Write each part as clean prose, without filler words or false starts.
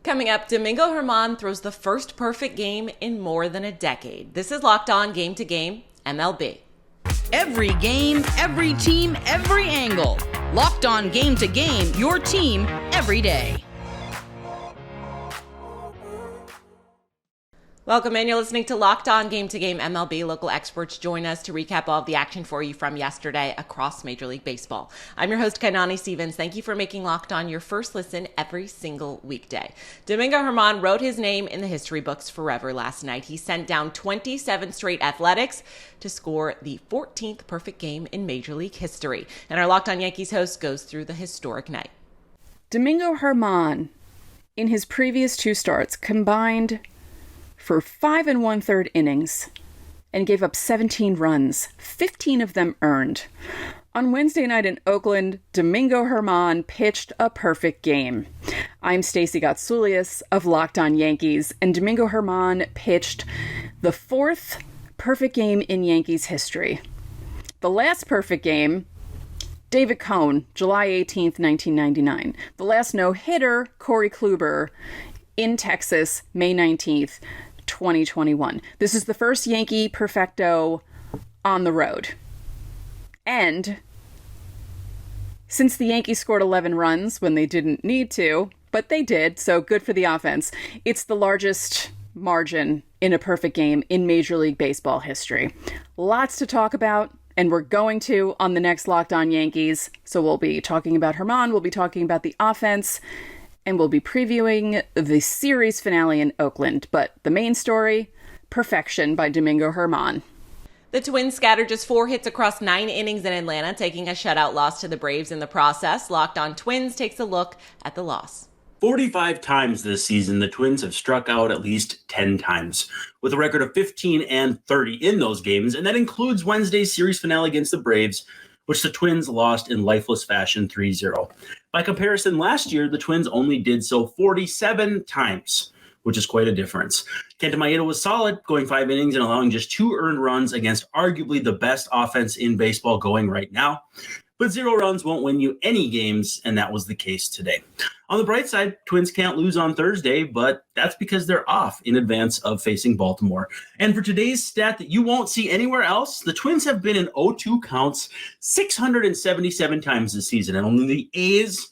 Coming up, Domingo German throws the first perfect game in more than a decade. This is Locked On Game to Game, MLB. Every game, every team, every angle. Locked On Game to Game, your team every day. Welcome in. You're listening to Locked On Game to Game MLB. Local experts join us to recap all of the action for you from yesterday across Major League Baseball. I'm your host, Kainani Stevens. Thank you for making Locked On your first listen every single weekday. Domingo German wrote his name in the history books forever last night. He sent down 27 straight athletics to score the 14th perfect game in Major League history. And our Locked On Yankees host goes through the historic night. Domingo German, in his previous two starts, combined for 5 1/3 innings and gave up 17 runs, 15 of them earned. On Wednesday night in Oakland, Domingo German pitched a perfect game. I'm Stacey Gotsoulias of Locked On Yankees, and Domingo German pitched the fourth perfect game in Yankees history. The last perfect game, David Cone, July 18th, 1999. The last no-hitter, Corey Kluber, in Texas, May 19th, 2021. This is the first Yankee perfecto on the road. And since the Yankees scored 11 runs when they didn't need to, but they did, so good for the offense, it's the largest margin in a perfect game in Major League Baseball history. Lots to talk about, and we're going to on the next Locked On Yankees. So we'll be talking about German, we'll be talking about the offense, and we'll be previewing the series finale in Oakland. But the main story, perfection by Domingo German. The Twins scattered just 4 hits across 9 innings in Atlanta, taking a shutout loss to the Braves in the process. Locked On Twins takes a look at the loss. 45 times this season, the Twins have struck out at least 10 times, with a record of 15 and 30 in those games, and that includes Wednesday's series finale against the Braves, which the Twins lost in lifeless fashion 3-0. By comparison, last year, the Twins only did so 47 times, which is quite a difference. Kenta Maeda was solid, going 5 innings and allowing just 2 earned runs against arguably the best offense in baseball going right now. But 0 runs won't win you any games, and that was the case today. On the bright side, Twins can't lose on Thursday, but that's because they're off in advance of facing Baltimore. And for today's stat that you won't see anywhere else, the Twins have been in 0-2 counts 677 times this season, and only the A's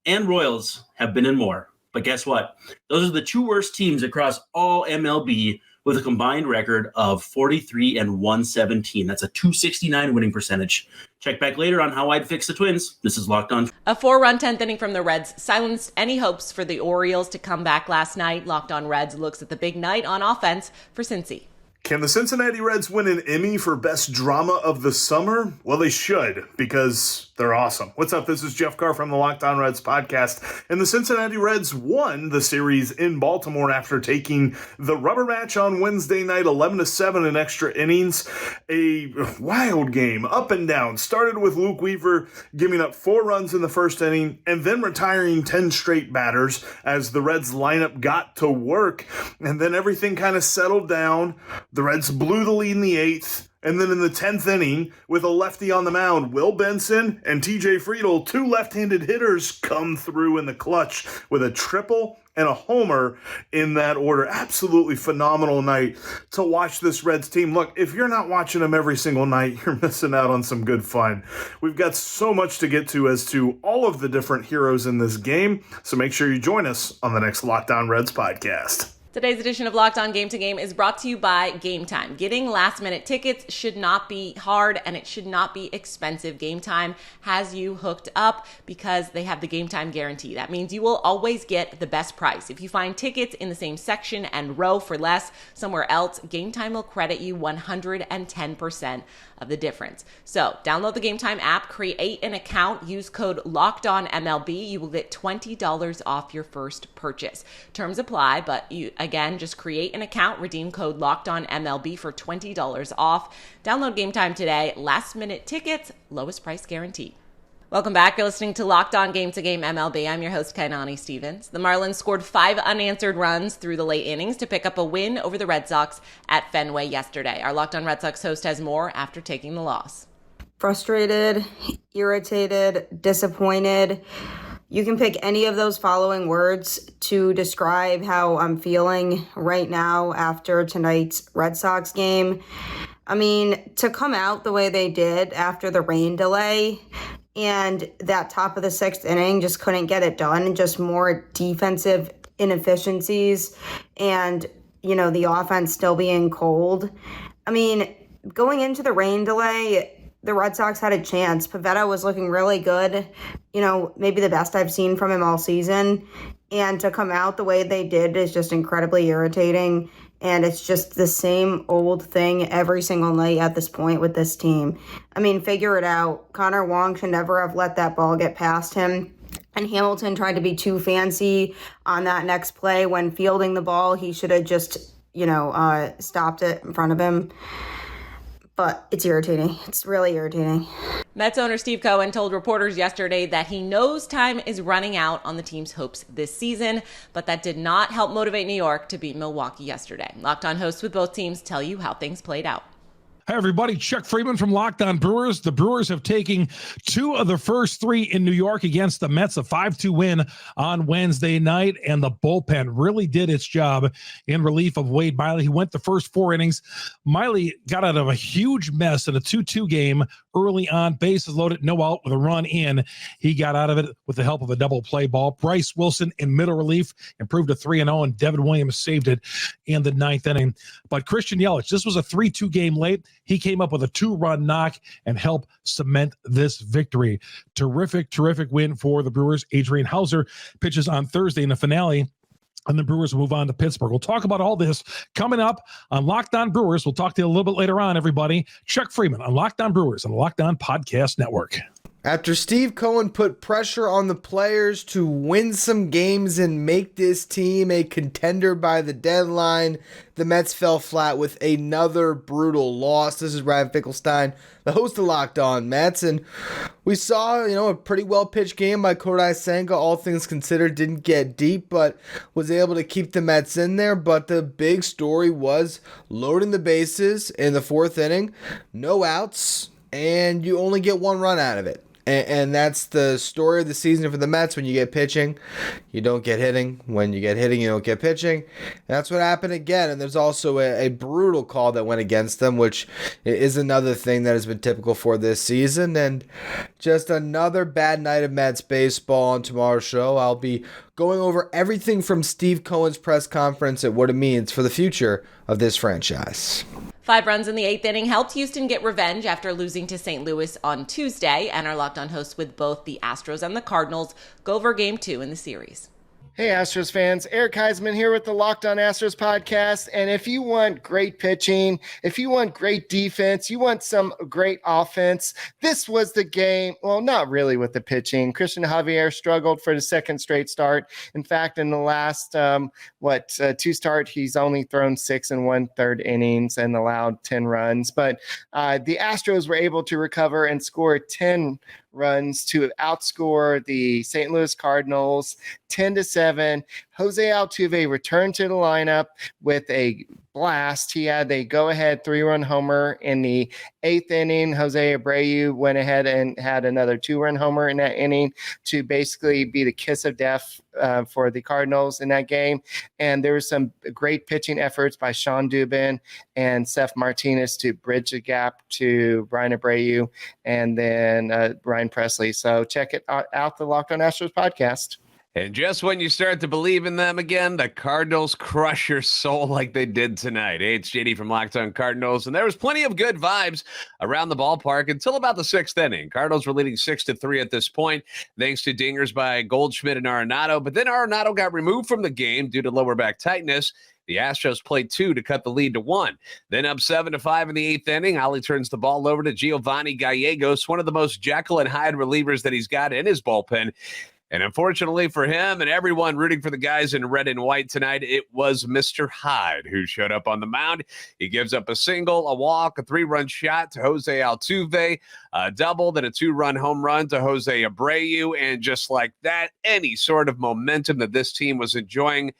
and Royals have been in more. But guess what? Those are the 2 worst teams across all MLB, with a combined record of 43 and 117. That's a .269 winning percentage. Check back later on how I'd fix the Twins. This is Locked On. A 4-run 10th inning from the Reds silenced any hopes for the Orioles to come back last night. Locked On Reds looks at the big night on offense for Cincy. Can the Cincinnati Reds win an Emmy for Best Drama of the Summer? Well, they should, because they're awesome. What's up? This is Jeff Carr from the Locked On Reds podcast. And the Cincinnati Reds won the series in Baltimore after taking the rubber match on Wednesday night, 11-7 in extra innings. A wild game, up and down. Started with Luke Weaver giving up 4 runs in the first inning and then retiring 10 straight batters as the Reds lineup got to work. And then everything kind of settled down. The Reds blew the lead in the 8th, and then in the 10th inning, with a lefty on the mound, Will Benson and TJ Friedl, 2 left-handed hitters, come through in the clutch with a triple and a homer in that order. Absolutely phenomenal night to watch this Reds team. Look, if you're not watching them every single night, you're missing out on some good fun. We've got so much to get to as to all of the different heroes in this game, so make sure you join us on the next Locked On Reds podcast. Today's edition of Locked On Game to Game is brought to you by Gametime. Getting last-minute tickets should not be hard, and it should not be expensive. Gametime has you hooked up because they have the Gametime guarantee. That means you will always get the best price. If you find tickets in the same section and row for less somewhere else, Gametime will credit you 110% of the difference. So download the Gametime app, create an account, use code LOCKEDONMLB. You will get $20 off your first purchase. Terms apply, but again, just create an account, redeem code LOCKEDONMLB for $20 off. Download Gametime today. Last minute tickets, lowest price guaranteed. Welcome back. You're listening to Locked On Game to Game MLB. I'm your host, Kainani Stevens. The Marlins scored 5 unanswered runs through the late innings to pick up a win over the Red Sox at Fenway yesterday. Our Locked On Red Sox host has more after taking the loss. Frustrated, irritated, disappointed. You can pick any of those following words to describe how I'm feeling right now after tonight's Red Sox game. I mean, to come out the way they did after the rain delay and that top of the 6th inning just couldn't get it done, just more defensive inefficiencies and, the offense still being cold. I mean, going into the rain delay, the Red Sox had a chance. Pivetta was looking really good, maybe the best I've seen from him all season. And to come out the way they did is just incredibly irritating. And it's just the same old thing every single night at this point with this team. I mean, figure it out. Connor Wong should never have let that ball get past him. And Hamilton tried to be too fancy on that next play when fielding the ball. He should have just, stopped it in front of him. But it's irritating. It's really irritating. Mets owner Steve Cohen told reporters yesterday that he knows time is running out on the team's hopes this season, but that did not help motivate New York to beat Milwaukee yesterday. Locked On hosts with both teams tell you how things played out. Hi, everybody. Chuck Freeman from Locked On Brewers. The Brewers have taken 2 of the first 3 in New York against the Mets, a 5-2 win on Wednesday night, and the bullpen really did its job in relief of Wade Miley. He went the first 4 innings. Miley got out of a huge mess in a 2-2 game early on, bases loaded, no out with a run in. He got out of it with the help of a double play ball. Bryce Wilson in middle relief improved to 3-0, and Devin Williams saved it in the 9th inning. But Christian Yelich, this was a 3-2 game late. He came up with a 2-run knock and helped cement this victory. Terrific win for the Brewers. Adrian Hauser pitches on Thursday in the finale, and the Brewers move on to Pittsburgh. We'll talk about all this coming up on Locked On Brewers. We'll talk to you a little bit later on, everybody. Chuck Freeman on Locked On Brewers on the Locked On Podcast Network. After Steve Cohen put pressure on the players to win some games and make this team a contender by the deadline, the Mets fell flat with another brutal loss. This is Ryan Finkelstein, the host of Locked On Mets, and we saw, a pretty well-pitched game by Kodai Senga. All things considered, didn't get deep, but was able to keep the Mets in there. But the big story was loading the bases in the 4th inning, no outs, and you only get 1 run out of it. And that's the story of the season for the Mets. When you get pitching, you don't get hitting. When you get hitting, you don't get pitching. That's what happened again. And there's also a brutal call that went against them, which is another thing that has been typical for this season. And just another bad night of Mets baseball. On tomorrow's show, I'll be going over everything from Steve Cohen's press conference and what it means for the future of this franchise. 5 runs in the 8th inning helped Houston get revenge after losing to St. Louis on Tuesday, and our Locked On hosts with both the Astros and the Cardinals go over Game 2 in the series. Hey, Astros fans, Eric Heisman here with the Locked On Astros podcast. And if you want great pitching, if you want great defense, you want some great offense, this was the game. Well, not really with the pitching. Christian Javier struggled for the 2nd straight start. In fact, in the last, 2 starts, he's only thrown 6 1/3 innings and allowed 10 runs. But the Astros were able to recover and score 10 runs to outscore the St. Louis Cardinals 10-7. Jose Altuve returned to the lineup with a blast. He had a go-ahead 3-run homer in the 8th inning. Jose Abreu went ahead and had another 2-run homer in that inning to basically be the kiss of death for the Cardinals in that game. And there was some great pitching efforts by Sean Dubin and Seth Martinez to bridge the gap to Brian Abreu and then Ryan Presley. So check it out, the Locked On Astros podcast. And just when you start to believe in them again, the Cardinals crush your soul like they did tonight. Hey, it's JD from Locked On Cardinals, and there was plenty of good vibes around the ballpark until about the 6th inning. Cardinals were leading 6-3 at this point, thanks to dingers by Goldschmidt and Arenado. But then Arenado got removed from the game due to lower back tightness. The Astros played 2 to cut the lead to 1. Then up 7-5 in the 8th inning, Ollie turns the ball over to Giovanni Gallegos, one of the most Jekyll and Hyde relievers that he's got in his bullpen. And unfortunately for him and everyone rooting for the guys in red and white tonight, it was Mr. Hyde who showed up on the mound. He gives up a single, a walk, a 3-run shot to Jose Altuve, a double, then a 2-run home run to Jose Abreu. And just like that, any sort of momentum that this team was enjoying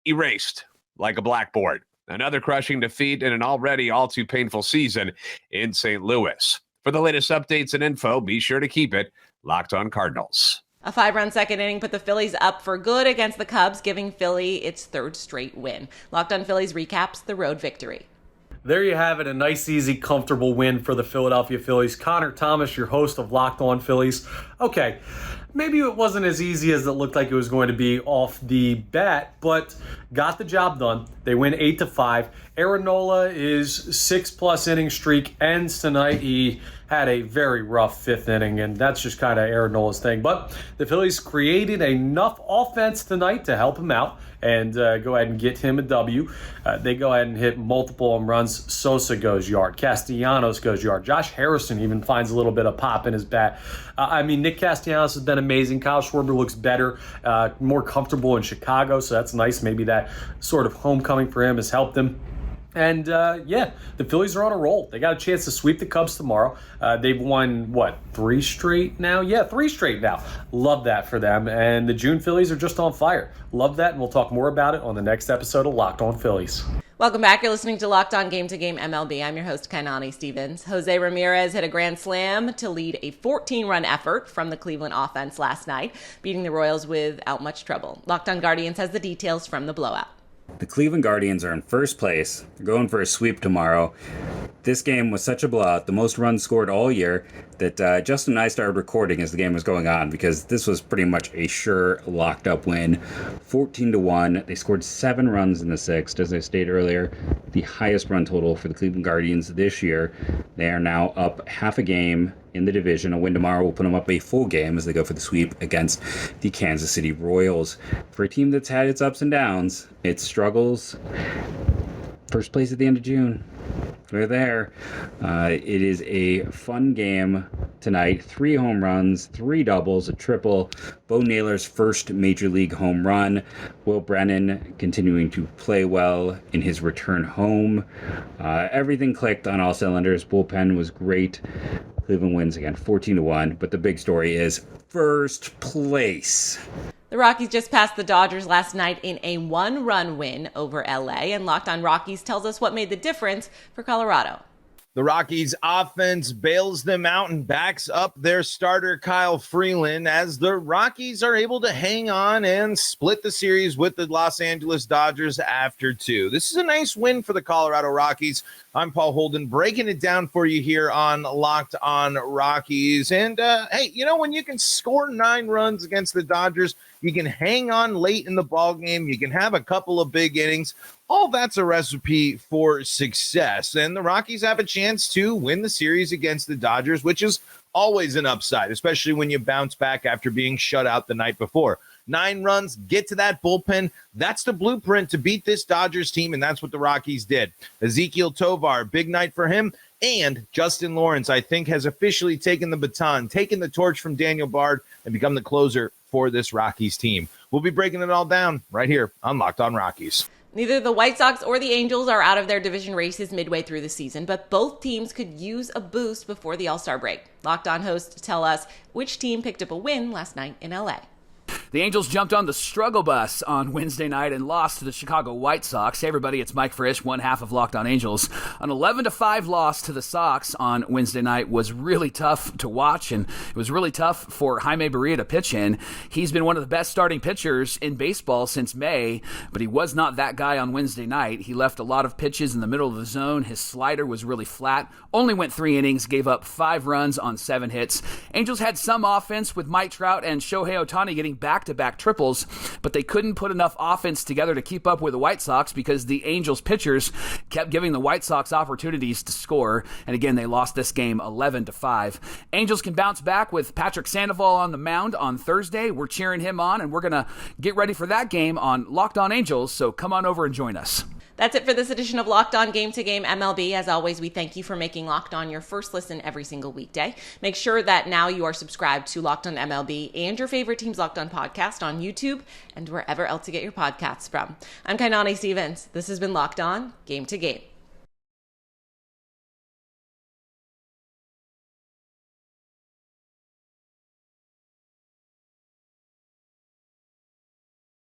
erased like a blackboard. Another crushing defeat in an already all too painful season in St. Louis. For the latest updates and info, be sure to keep it Locked On Cardinals. A 5-run second inning put the Phillies up for good against the Cubs, giving Philly its third straight win. Locked on Phillies recaps the road victory. There you have it, a nice, easy, comfortable win for the Philadelphia Phillies. Connor Thomas, your host of Locked On Phillies. Okay, maybe it wasn't as easy as it looked like it was going to be off the bat, but got the job done. They win 8-5. Aaron Nola is 6+ inning streak ends tonight. He had a very rough 5th inning, and that's just kind of Aaron Nola's thing. But the Phillies created enough offense tonight to help him out and go ahead and get him a W. They go ahead and hit multiple home runs. Sosa goes yard. Castellanos goes yard. Josh Harrison even finds a little bit of pop in his bat. Nick Castellanos has been amazing. Kyle Schwarber looks better, more comfortable in Chicago, so that's nice. Maybe that sort of homecoming for him has helped him. And, the Phillies are on a roll. They got a chance to sweep the Cubs tomorrow. They've won, 3 straight now? Yeah, 3 straight now. Love that for them. And the June Phillies are just on fire. Love that, and we'll talk more about it on the next episode of Locked On Phillies. Welcome back. You're listening to Locked On Game to Game MLB. I'm your host, Kainani Stevens. Jose Ramirez hit a grand slam to lead a 14-run effort from the Cleveland offense last night, beating the Royals without much trouble. Locked On Guardians has the details from the blowout. The Cleveland Guardians are in first place. They're going for a sweep tomorrow. This game was such a blowout, the most runs scored all year, that Justin and I started recording as the game was going on because this was pretty much a sure locked up win. 14-1. They scored 7 runs in the 6th. As I stated earlier, the highest run total for the Cleveland Guardians this year. They are now up half a game in the division. A win tomorrow will put them up a full game as they go for the sweep against the Kansas City Royals. For a team that's had its ups and downs, its struggles, first place at the end of June. They're there. It is a fun game tonight. 3 home runs, 3 doubles, a triple. Bo Naylor's first major league home run. Will Brennan continuing to play well in his return home. Everything clicked on all cylinders. Bullpen was great. Cleveland wins again 14-1. But the big story is first place. The Rockies just passed the Dodgers last night in a 1-run win over LA, and Locked On Rockies tells us what made the difference for Colorado. The Rockies offense bails them out and backs up their starter Kyle Freeland as the Rockies are able to hang on and split the series with the Los Angeles Dodgers after 2. This is a nice win for the Colorado Rockies. I'm Paul Holden breaking it down for you here on Locked On Rockies. And hey, when you can score 9 runs against the Dodgers, you can hang on late in the ball game, you can have a couple of big innings. All that's a recipe for success. And the Rockies have a chance to win the series against the Dodgers, which is always an upside, especially when you bounce back after being shut out the night before. 9 runs, get to that bullpen. That's the blueprint to beat this Dodgers team, and that's what the Rockies did. Ezekiel Tovar, big night for him. And Justin Lawrence, I think, has officially taken the baton, taken the torch from Daniel Bard, and become the closer for this Rockies team. We'll be breaking it all down right here on Locked On Rockies. Neither the White Sox or the Angels are out of their division races midway through the season, but both teams could use a boost before the All-Star break. Locked On hosts tell us which team picked up a win last night in LA. The Angels jumped on the struggle bus on Wednesday night and lost to the Chicago White Sox. Hey, everybody, it's Mike Frisch, one half of Locked On Angels. An 11-5 loss to the Sox on Wednesday night was really tough to watch, and it was really tough for Jaime Barria to pitch in. He's been one of the best starting pitchers in baseball since May, but he was not that guy on Wednesday night. He left a lot of pitches in the middle of the zone. His slider was really flat, only went 3 innings, gave up 5 runs on 7 hits. Angels had some offense with Mike Trout and Shohei Ohtani getting back-to-back triples, but they couldn't put enough offense together to keep up with the White Sox because the Angels pitchers kept giving the White Sox opportunities to score, and again, they lost this game 11-5. Angels can bounce back with Patrick Sandoval on the mound on Thursday. We're cheering him on, and we're going to get ready for that game on Locked On Angels, so come on over and join us. That's it for this edition of Locked On Game to Game MLB. As always, we thank you for making Locked On your first listen every single weekday. Make sure that now you are subscribed to Locked On MLB and your favorite team's Locked On podcast on YouTube and wherever else you get your podcasts from. I'm Kainani Stevens. This has been Locked On Game to Game.